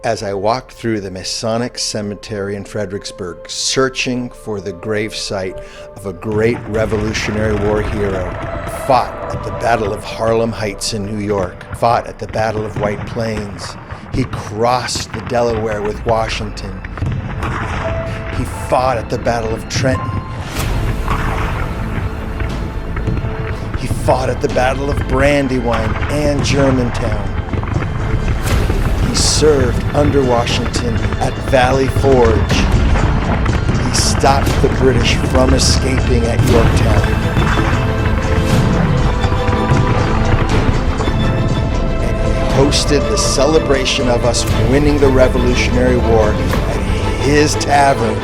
As I walked through the Masonic Cemetery in Fredericksburg, searching for the gravesite of a great Revolutionary War hero, fought at the Battle of Harlem Heights in New York, fought at the Battle of White Plains. He crossed the Delaware with Washington. He fought at the Battle of Trenton. He fought at the Battle of Brandywine and Germantown. He served under Washington at Valley Forge. He stopped the British from escaping at Yorktown. And he hosted the celebration of us winning the Revolutionary War at his tavern.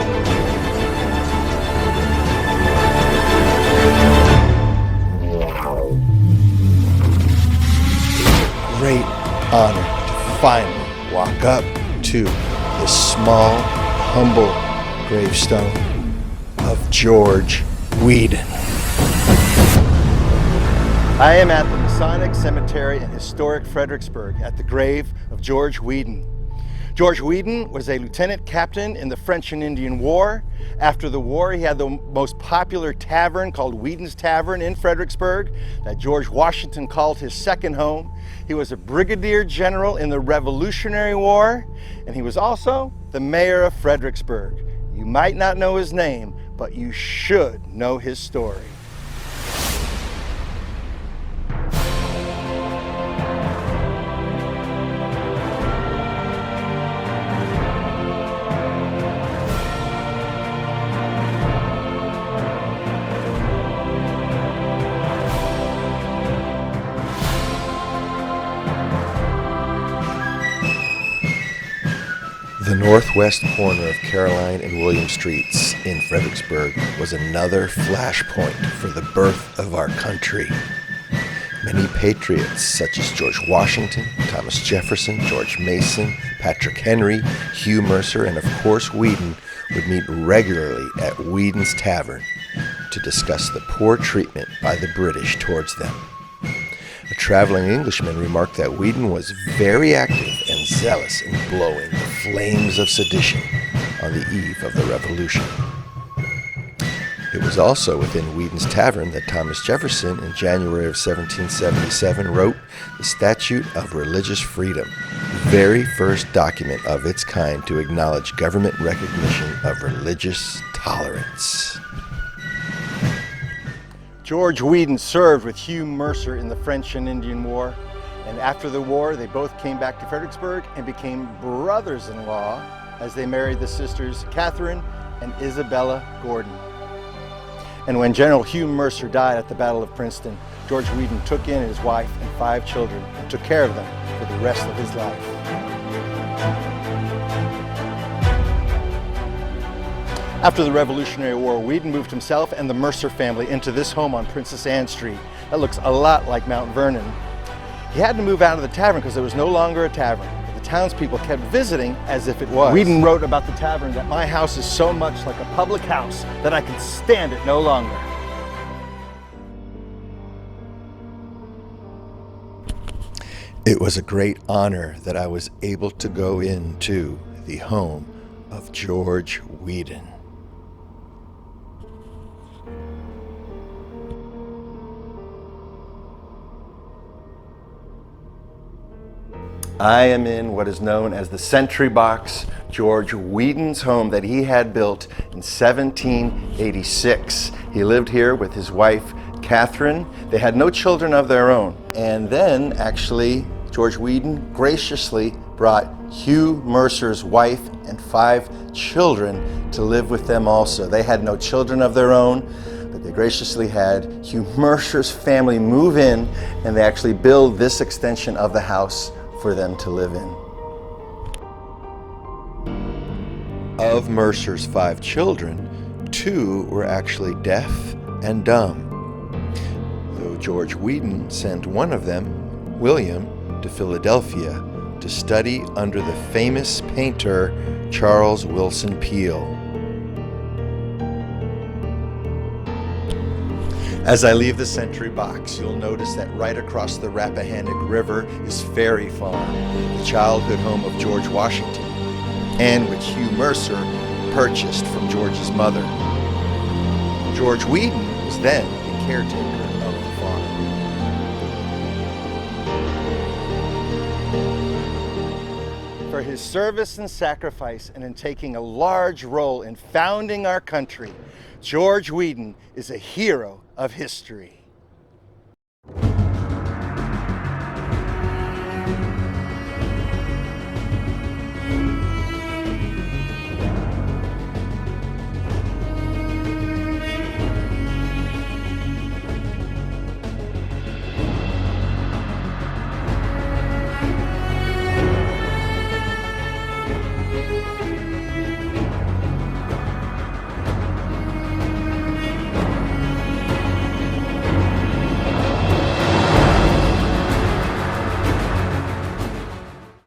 Great honor to finally walk up to the small, humble gravestone of George Weedon. I am at the Masonic Cemetery in historic Fredericksburg at the grave of George Weedon. George Weedon was a lieutenant captain in the French and Indian War. After the war, he had the most popular tavern called Weedon's Tavern in Fredericksburg that George Washington called his second home. He was a brigadier general in the Revolutionary War, and he was also the mayor of Fredericksburg. You might not know his name, but you should know his story. The northwest corner of Caroline and William Streets in Fredericksburg was another flashpoint for the birth of our country. Many patriots such as George Washington, Thomas Jefferson, George Mason, Patrick Henry, Hugh Mercer, and of course Weedon would meet regularly at Weedon's Tavern to discuss the poor treatment by the British towards them. A traveling Englishman remarked that Weedon was very active and zealous in blowing the flames of sedition on the eve of the Revolution. It was also within Weedon's Tavern that Thomas Jefferson, in January of 1777, wrote the Statute of Religious Freedom, the very first document of its kind to acknowledge government recognition of religious tolerance. George Weedon served with Hugh Mercer in the French and Indian War, and after the war they both came back to Fredericksburg and became brothers-in-law as they married the sisters Catherine and Isabella Gordon. And when General Hugh Mercer died at the Battle of Princeton, George Weedon took in his wife and 5 children and took care of them for the rest of his life. After the Revolutionary War, Weedon moved himself and the Mercer family into this home on Princess Anne Street. That looks a lot like Mount Vernon. He had to move out of the tavern because there was no longer a tavern. But the townspeople kept visiting as if it was. Weedon wrote about the tavern that my house is so much like a public house that I can stand it no longer. It was a great honor that I was able to go into the home of George Weedon. I am in what is known as the Sentry Box, George Weedon's home that he had built in 1786. He lived here with his wife, Catherine. They had no children of their own. And then, actually, George Weedon graciously brought Hugh Mercer's wife and 5 children to live with them also. They had no children of their own, but they graciously had Hugh Mercer's family move in, and they actually build this extension of the house for them to live in. Of Mercer's 5 children, 2 were actually deaf and dumb, though George Weedon sent one of them, William, to Philadelphia to study under the famous painter Charles Willson Peale. As I leave the sentry box, you'll notice that right across the Rappahannock River is Ferry Farm, the childhood home of George Washington, and which Hugh Mercer purchased from George's mother. George Weedon was then the caretaker of the farm. For his service and sacrifice and in taking a large role in founding our country, George Weedon is a hero of history.